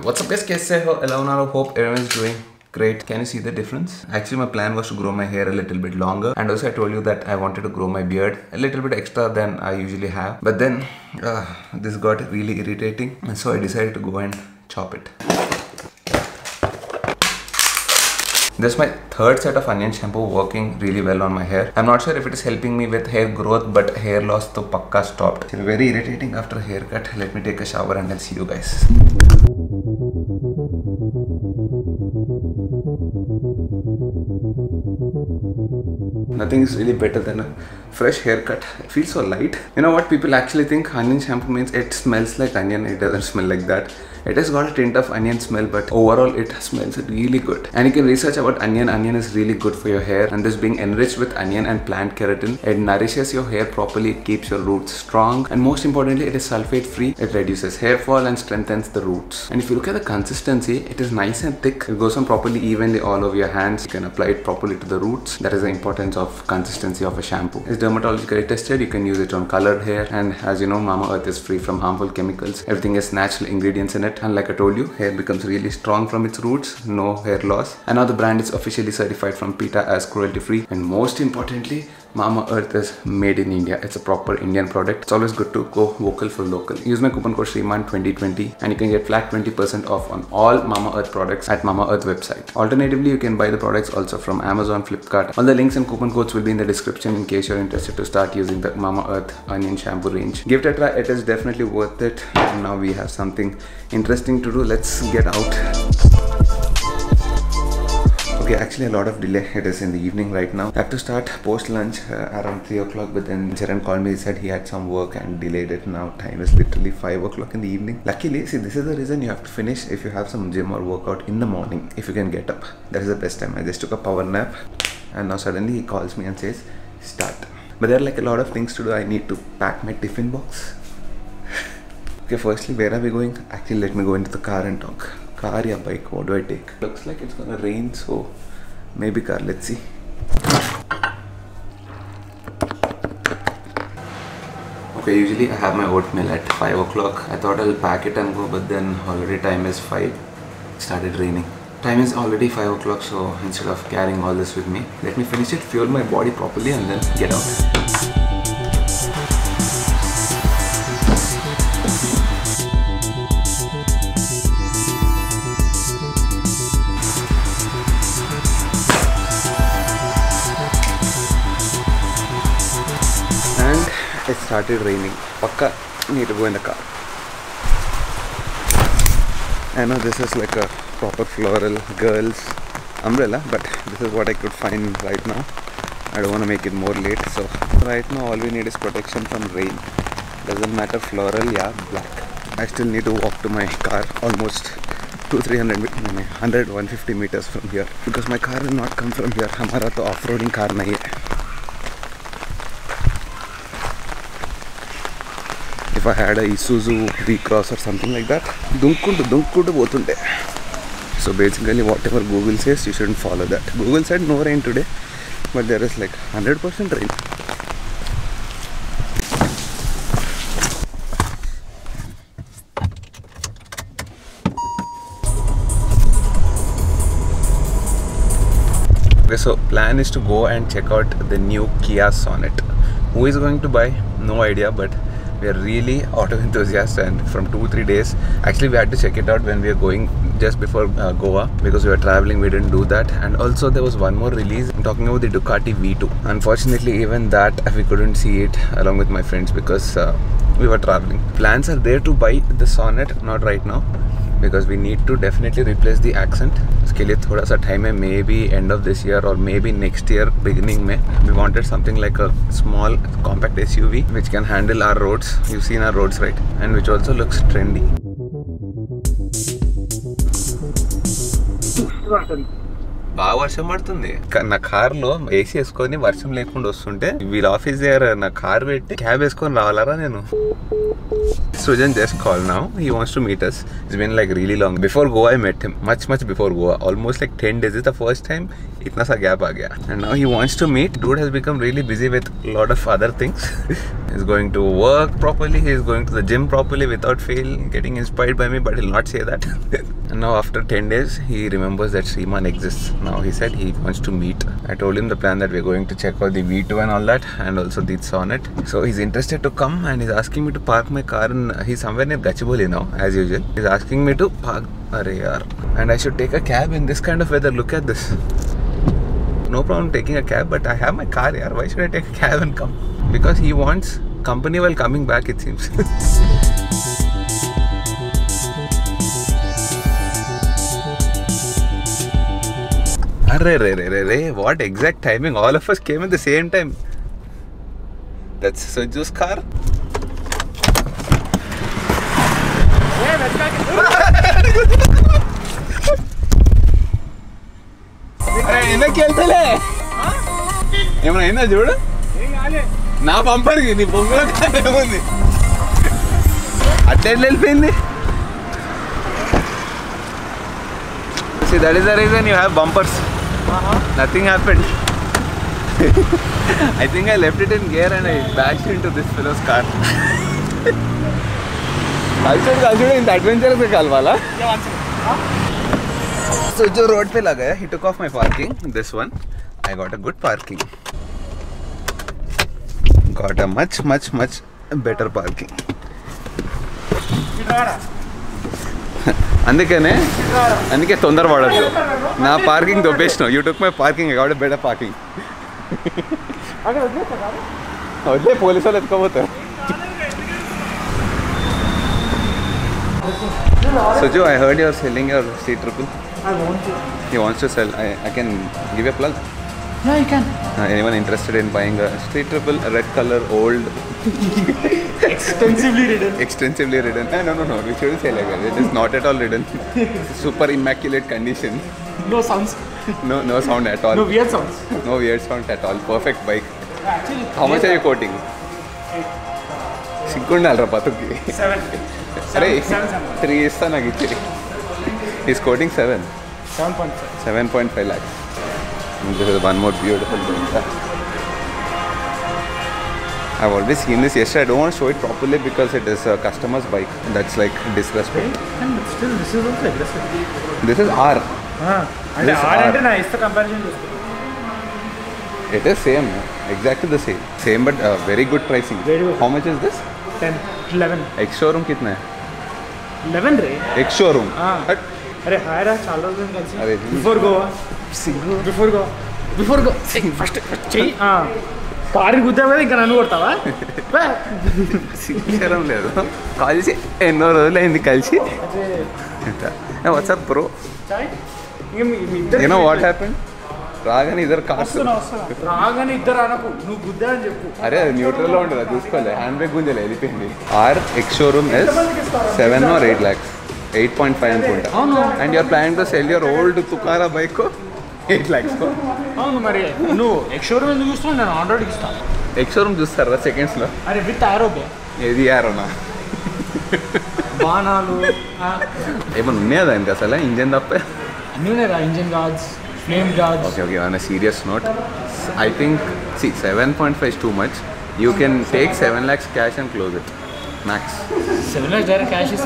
What's up guys, kaise ho? Hope everyone is doing great. Can you see the difference? Actually my plan was to grow my hair a little bit longer, and also I told you that I wanted to grow my beard a little bit extra than I usually have. But then this got really irritating, and so I decided to go and chop it. This is my third set of onion shampoo working really well on my hair. I'm not sure if it is helping me with hair growth, but hair loss to pakka stopped. It's very irritating after a haircut. Let me take a shower and I'll see you guys. Nothing is really better than a fresh haircut. It feels so light. You know what people actually think onion shampoo means? It smells like onion. It doesn't smell like that. It has got a tint of onion smell, but overall it smells really good. And you can research about onion. Onion is really good for your hair, and this being enriched with onion and plant keratin, it nourishes your hair properly, it keeps your roots strong, and most importantly it is sulfate free. It reduces hair fall and strengthens the roots. And if you look at the consistency, it is nice and thick. It goes on properly evenly all over your hands. You can apply it properly to the roots. That is the importance of consistency of a shampoo. It's dermatologically tested. You can use it on colored hair, and as you know, Mamaearth is free from harmful chemicals. Everything is natural ingredients in it. And like I told you, hair becomes really strong from its roots, no hair loss. And now the brand is officially certified from PETA as cruelty free, and most importantly, Mamaearth is made in India. It's a proper Indian product. It's always good to go vocal for local. Use my coupon code Shriman2020 and you can get flat 20% off on all Mamaearth products at Mamaearth website. Alternatively, you can buy the products also from Amazon, Flipkart. All the links and coupon codes will be in the description in case you're interested to start using the Mamaearth onion shampoo range. Give it a try. It is definitely worth it. And now we have something interesting to do. Let's get out. Okay, actually a lot of delay. It is in the evening right now. I have to start post lunch around 3 o'clock, but then Charan called me. He said he had some work and delayed it. Now time is literally 5 o'clock in the evening. Luckily, see, this is the reason you have to finish if you have some gym or workout in the morning. If you can get up, that is the best time. I just took a power nap, and now suddenly he calls me and says start. But there are like a lot of things to do. I need to pack my tiffin box. Okay, firstly, where are we going? Actually, let me go into the car and talk. Car or bike, what do I take? Looks like it's gonna rain, so maybe car. Let's see. Okay, usually I have my oatmeal at 5 o'clock. I thought I'll pack it and go, but then already time is 5. It started raining. Time is already 5 o'clock, so instead of carrying all this with me, let me finish it, fuel my body properly, and then get out. It started raining. Pakka need to go in the car. I know this is like a proper floral girls umbrella, but this is what I could find right now. I don't want to make it more late, so right now all we need is protection from rain. Doesn't matter floral, yeah, black. I still need to walk to my car almost 150 meters from here, because my car will not come from here. Hamara to off-roading car nahi hai. If I had a Isuzu V-Cross or something like that, dunkudu potunde. So basically whatever Google says, you shouldn't follow that. Google said no rain today, but there is like 100% rain. Okay, so plan is to go and check out the new Kia Sonet. Who is going to buy? No idea, but we are really auto enthusiasts, and from 2-3 days, actually we had to check it out when we were going just before Goa, because we were traveling. We didn't do that. And also there was one more release. I'm talking about the Ducati V2. Unfortunately, even that we couldn't see it along with my friends because we were traveling. Plans are there to buy the Sonet, not right now, because we need to definitely replace the Accent. उसके लिए थोड़ा सा time है, maybe end of this year or maybe next year beginning में. We wanted something like a small compact SUV which can handle our roads. You've seen our roads, right? And which also looks trendy. బాగా వర్షం పడుతుంది. నా car లో AC వేసుకొని వర్షం లేకుండా వస్తుంటే వీళ్ళ ఆఫీస్ దగ్గర నా కార్ పెట్టి క్యాబ్ వేసుకొని రావాలరా నేను. Sujan just called now. He wants to meet us. It's been like really long. Before Goa, I met him. Much before Goa. Almost like 10 days. It's the first time इतना सा gap आ गया. And now he wants to meet. Dude has become really busy with a lot of other things. He's going to work properly. He's going to the gym properly without fail. Getting inspired by me, but he'll not say that. And now after 10 days, he remembers that Shriman exists. Now he said he wants to meet. I told him the plan that we're going to check out the V2 and all that, and also the Sonnet. So he's interested to come, and he's asking me to park my car in, he's somewhere near Gachibowli now, as usual. He's asking me to park, and I should take a cab in this kind of weather. Look at this. No problem taking a cab, but I have my car here. Why should I take a cab and come? Because he wants company while coming back, it seems. What exact timing? All of us came at the same time. That's Suju's car. నా పంపర్కి నీ బొమ్మలో ఏముంది అట్లా వెళ్ళిపోయింది. See, that is the reason you have bumpers. Nothing happened. I think I left it in gear and I bashed into this fellow's car. Kalchude ఇంత adventurous గా కలవాలా? So जो road पे लगा है, he took off my parking. This one, I got a good parking. Got a much better parking. అందుకే తొందర పడద్దు. నా పార్కింగ్ దొబ్బేసినావు. You took my parking. I got a better parking. వదిలే, పోలీసు వాళ్ళు ఎత్తుకోపోతారు. Suju, I heard you are selling your C-Triple. I want to. He wants to sell. I can give a plug. Yeah, you can. Anyone interested in buying a C-Triple, red color, old? Extensively ridden. No. We shouldn't say like that. It is not at all ridden. Super immaculate condition. No sounds. No sound at all. No weird sounds. No weird sound at all. Perfect bike. Actually, how much are you quoting? 6 పతుకి 3 ఇస్తా నాకు ఇచ్చి. He's quoting 7.5 lakhs. This is one more beautiful bike. I've already seen this yesterday. I don't want to show it properly because it is a customer's bike. That's like disrespect. And still, this is also aggressive. This is R. And R and I is the comparison. It is same, exactly the same. Same but very good pricing. Very good. How much is this? 10, 11. Ex-showroom कितना है? 11 रे. Ex-showroom. अरे हायरा चालू दिन कल से. अरे Before go. Before go. First चाहिए. కారు గుద్దావా ఇంకా నన్ను కొడతావా? సిగ్గురం లేదు. కలిసి ఎన్నో రోజులు అయింది కలిసి. WhatsApp bro. You know what happened? రాగానే ఇద్దరు కార్స్. రాగానే ఇద్దరు అనకు, నువ్వు గుద్దా అని చెప్పు. అరే అది న్యూట్రల్ లో ఉంటుంది, చూసుకోలే. హ్యాండ్ బ్రేక్ గుంజలే, వెళ్ళిపోయింది. R X showroom is 7 or 8 lakhs. 8.5 అనుకుంటా. And you are planning to sell your old తుకారా బైక్ 8 lakhs. అవును, మరి నువ్వు ఎక్స్ షోరూమ్ ఎందుకు చూస్తున్నావు? నేను ఆల్రెడీ ఇస్తాను. ఎక్స్ షోరూమ్ చూస్తారా సెకండ్స్ లో? అరే విత్ ఆరో బే. ఏది ఆరోనా? బాణాలు ఏమన్నా ఉన్నాయా దానికి అసలు? ఇంజన్ తప్పే అన్నీ ఉన్నాయి రా. Engine guards, flame guards. Okay, on a serious note, I think, see, 7.5 is too much. You can take 7 lakhs cash and close it. Max. 7 lakhs direct cash is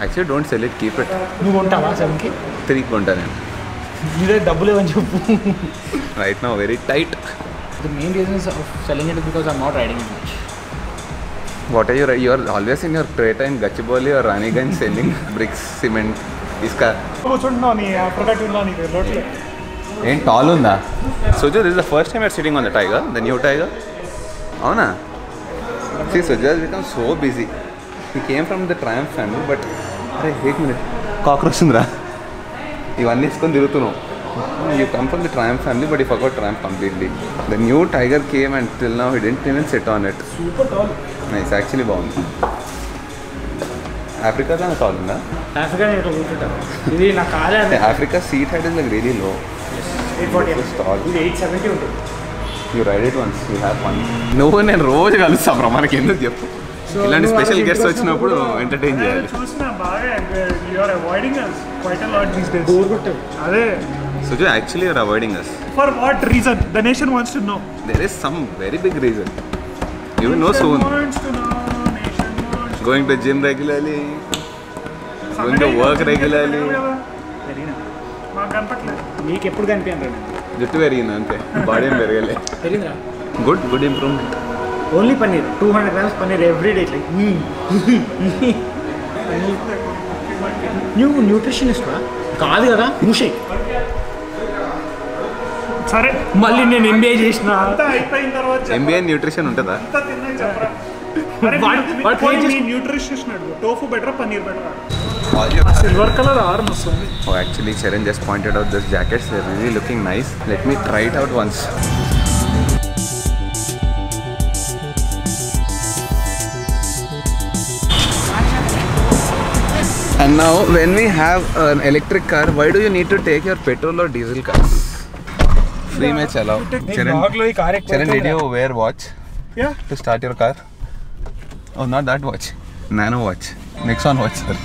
Actually, don't sell it, keep it. నువ్వు కొంటావా 7కి? 3 కొంటా నేను. మీరే డబ్బులు ఏమని చెప్పు. Right now, very tight. The main reason of selling it is because I'm not riding it much. What are you? You are always in your Creta in Gachibowli or Raniganj selling bricks, cement. Iska. కూర్చుంటున్నావు నీ ప్రొడక్టివ్లో నీకు రోడ్లో. ఏం tall ఉందా? Suju, this is the first time you're sitting on the Tiger, the new Tiger. అవునా? See, Suju has become so busy. He came from the Triumph family, but అరే wait minute, cockroach ఉందిరా. ఇవన్నీ తీసుకొని తిరుగుతున్నావు. You come from the Triumph family, but you forgot Triumph completely. The new Tiger came and till now he didn't even sit on it. Super tall. Nice, actually బాగుంది. Africa is tall, na? Africa is tall. This is not tall. Africa's seat height is like really low. Yes. 840. It's tall. This 870 ఉంటుంది. You ride it once, you have fun. నువ్వు నేను రోజు కలుస్తాం రా, మనకి ఎందుకు చెప్పు. ఇలాంటి స్పెషల్ గెస్ట్ వచ్చినప్పుడు ఎంటర్టైన్ చేయాలి. చూసినా బాగా you are avoiding us quite a lot these days. Bore కొట్టావు. అదే Suju, actually you're avoiding us. For what reason? The nation wants to know. There is some very big reason. You will know soon. Wants to know. Nation wants Going to gym regularly. Going to work regularly. మాకు కనపట్లేదు. నీకు ఎప్పుడు కనిపించండి. జుట్టు పెరిగింది అంతే, body ఏం పెరగలే. పెరిగిందా? Good improvement. Only paneer 200 grams paneer every day. ఇట్లా నువ్వు న్యూట్రిషనిస్ట్ కాదు కదా? మూషే. సరే మళ్ళీ నేను ఎంబీఏ చేసిన అయిపోయిన తర్వాత ఎంబీఏ న్యూట్రిషన్ ఉంటుందా? Nutritionist tofu better paneer better. Silver color arm వస్తుంది. Oh, actually Charan just pointed out this jackets. They're really looking nice. Let me try it out once. And now when we have an electric car, why do you need to take your petrol or diesel car? Free mein chalao. Charan, did you wear watch? Yeah. To start your car? Oh, not that watch. Nano watch. Nexon watch, sir.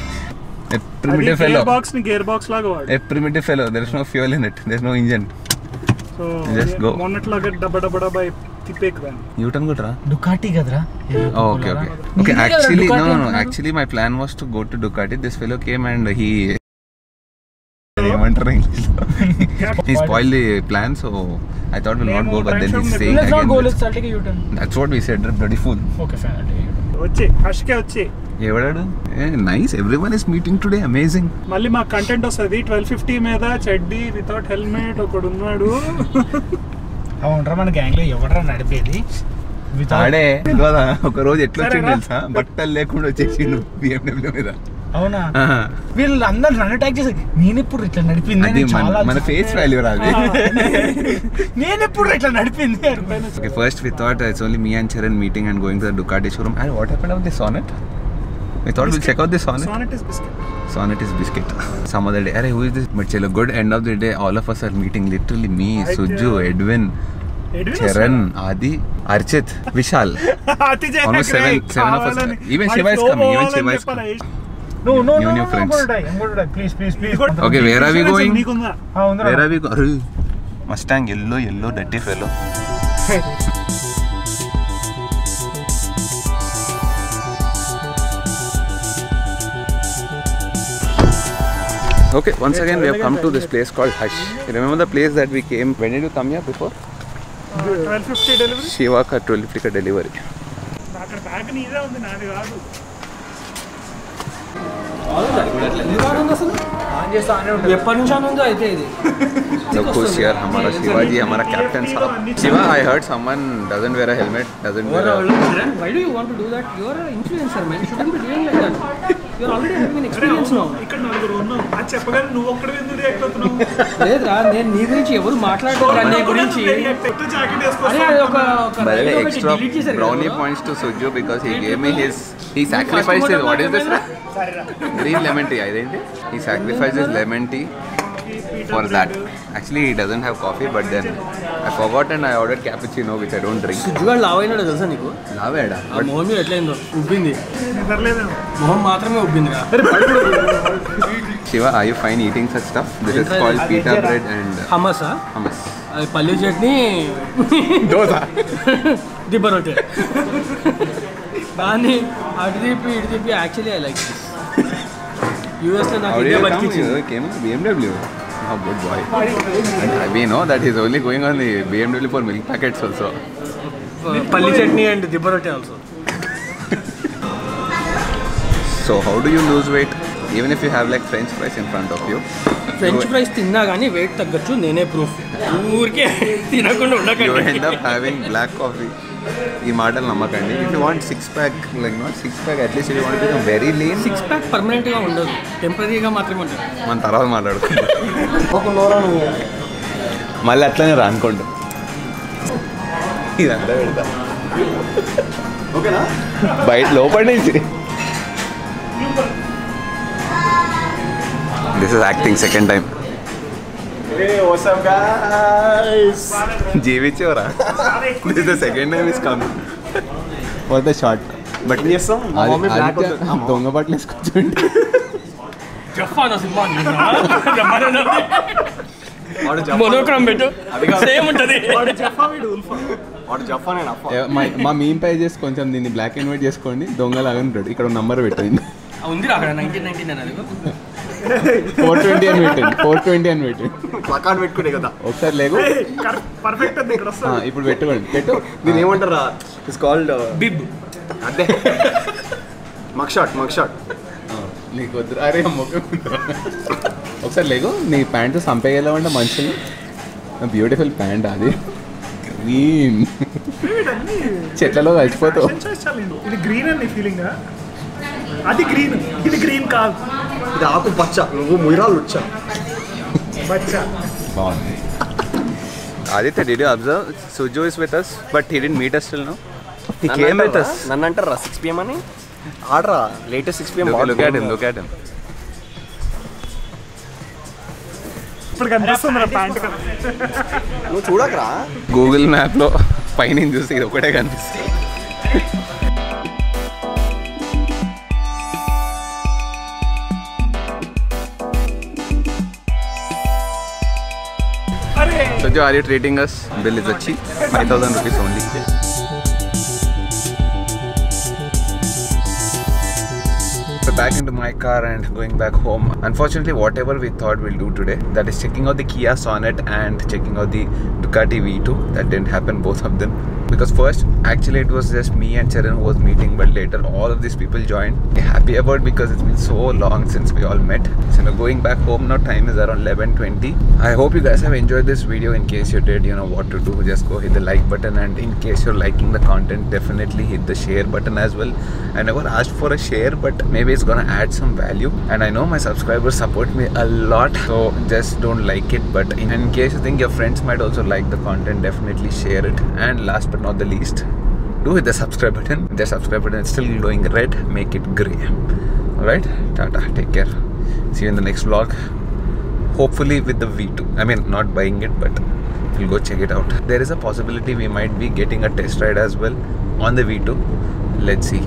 A primitive fellow. Gear box లాగా వాడు. A primitive fellow. There is no fuel in it. There is no engine. So just go. మొన్నట్లాగా డబడబడ బై తిప్పేక్ van. U-turn good, ra? Ducati kadra. Oh, okay. Okay, actually no. Actually my plan was to go to Ducati. This fellow came and he he spoiled the plan, so I thought we'll not go, but then he's saying Let's not again. go, let's take a U-turn. That's what we said, bloody fool. Okay, fine, I'll take a U-turn. వచ్చి హష్కే వచ్చి ఎవడాడు? Nice, everyone is meeting today, amazing. మళ్ళీ మా content వస్తుంది 1250 మీద చెడ్డీ without helmet ఒకడు ఉన్నాడు. అవునరా మన గ్యాంగ్ లో ఎవడరా నడిపేది? ఆడే కదా ఒక రోజు ఎట్లా వచ్చింది తెలుసా? బట్టలు లేకుండా వచ్చేసిండు BMW మీద. అవునా? వీళ్ళు అందరు నన్ను అటాక్ చేసి నేను ఎప్పుడు ఇట్లా నడిపింది మన ఫేస్ వాల్యూ రాదు. నేను ఎప్పుడు ఇట్లా నడిపింది. Okay, first we thought it's only me and Charan meeting and going to the Ducati showroom. And what happened with the Sonet? We thought we'll check out the Sonet. Sonet is biscuit. Some other day. Arey, who is this? But chalo, good end of the day, all of us are meeting. Literally me, Suju, Edwin, Charan, Adi, Archit, Vishal. Almost seven of us. Even Shiva is coming. No, new friends. I'm going to die. Please. Okay, where are we going? Where are we going? Mustang, yellow, dirty fellow. Okay, once again we have come to this place called Hush. You remember the place that we came? When did you come here before? 1250 delivery. Shiva ka 1250 ka delivery. అక్కడ bag నీదే ఉంది, నాది కాదు. ఎప్పటి నుంచి ఉందో అయితే ఇది. Look who's here, हमारा शिवाजी, हमारा captain साहब. Shiva, I heard someone doesn't wear a helmet, doesn't wear a... Why do you want to do that? You are an influencer, man. You shouldn't be doing like that. You are already having an experience now. ఇక్కడ నలుగురు ఉన్నాం. అది చెప్పగానే నువ్వు ఒక్కడే ఎందుకు react అవుతున్నావు? లేదురా, నేను నీ గురించి ఎవరు మాట్లాడుతున్నారు నీ గురించి. జాకెట్ వేసుకోవాలి. అరే ఒక By the way, extra brownie points to Suju because he gave me his... He sacrificed his... What is this? Green lemon tea, I think. He sacrificed his lemon tea for that. Actually, he doesn't have coffee, but then I forgot and I ordered cappuccino, which I don't drink. సుజ్జుగా లావ్ అయినాడు తెలుసా నీకు? లావేడా? మొహం మీద ఎట్లయిందో ఉబ్బింది. నిద్రలేదేమో. మొహం మాత్రమే ఉబ్బిందిరా. Shiva, are you fine eating such stuff? This is called pita bread and హమసా? hummus. అది పల్లి చట్నీ, Dosa. దిబ్బ రొట్టె. దాన్ని అటు తిప్పి యాక్చువల్లీ ఐ లైక్ దిస్. యూఎస్లో నాకు ఇదే బతికించింది. Came on BMW. Oh, good boy. And we know that he's only going on the BMW for milk packets also. పల్లి చట్నీ అండ్ దిబ్బ రొట్టె also. So how do you lose weight? Even if you have like French fries in front of you. French fries తిన్నా కానీ wait తగ్గచ్చు, నేనే proof. ఊరికే తినకుండా You ఉండకండి. end up having black coffee. ఈ మాటలు నమ్మకండి. If you want six pack, like not six pack, at least if you want to become very lean. 6 pack పర్మనెంట్గా ఉండదు, టెంపరీగా మాత్రమే ఉంటుంది. మన తర్వాత మాట్లాడుకుంటాం. ఒక నోరా నువ్వు మళ్ళీ అట్లనే రా అనుకోండి. ఇదంతా పెడతా ఓకేనా? బయట లోపల నుంచి. This is acting second time. Hey, what's up guys? జీవించేవరా? This is the second time is coming. For the shot. But చేస్తాం. మా మమ్మీ బ్లాక్ అవుతుంది. దొంగ బట్టలు వేసుకొచ్చుంటే జఫానా సినిమా మోనోక్రోమ్ పెట్టు సేమ్ ఉంటుంది. వాడు జఫా వీడు ఉల్ఫా. వాడు జఫా నేను అఫా. మా మీమ్ పేజెస్ కొంచెం దీన్ని బ్లాక్ అండ్ వైట్ చేసుకోండి. దొంగలాగా ఉంటాడు. ఇక్కడ నంబర్ పెట్టండి. ఉందిరా అక్కడ 1919 అనేది 420 అని పెట్టండి. 420 అని పెట్టండి. ప్లకార్డ్ పెట్టుకునే కదా ఒకసారి లేకు. పర్ఫెక్ట్ అది ఇక్కడ వస్తుంది. ఇప్పుడు పెట్టుకోండి. పెట్టు. దీని ఏమంటారా? It's called bib. అదే మగ్ షాట్. నీకు వద్దు. అరే ఒకసారి లేకు. నీ ప్యాంటు సంపేయాలంటే మంచిది. బ్యూటిఫుల్ ప్యాంట్ అది. గ్రీన్ చెట్లలో కలిసిపోతావు. ఇది గ్రీన్ అని ఫీలింగ్. అది గ్రీన్, ఇది గ్రీన్ కాదు. ఇది ఆకు పచ్చ. నువ్వు ముయిరాలు వచ్చా బచ్చా. బాగుంది. Aditya, did you observe? Suju is with us, but he didn't meet us till now. He came with us. నన్ను అంటారా 6 PM అని? ఆడరా latest 6 PM. Look at him. ఇప్పుడు కనిపిస్తుంది ప్యాంట్ కదా. నువ్వు చూడకరా. గూగుల్ మ్యాప్లో పైన చూసి ఇది ఒకటే కనిపిస్తుంది. Suju, are you treating us? Bill is cheap. 5,000 rupees only. So back into my car and going back home. Unfortunately, whatever we thought we'll do today, that is checking out the Kia Sonet and checking out the Ducati V2, that didn't happen, both of them. Because first, actually it was just me and Charan who was meeting, but later all of these people joined. Happy about because it's been so long since we all met. So now going back home now, time is around 11:20. I hope you guys have enjoyed this video. In case you did, you know what to do. Just go hit the like button, and in case you're liking the content, definitely hit the share button as well. I never asked for a share, but maybe it's gonna add some value. And I know my subscribers support me a lot, so just don't like it. But in case you think your friends might also like the content, definitely share it. And last but not the least, do hit the subscribe button. The subscribe button is still glowing red, make it grey. Alright, tata, take care. See you in the next vlog. Hopefully with the V2. I mean, not buying it, but we'll go check it out. There is a possibility we might be getting a test ride as well on the V2. Let's see.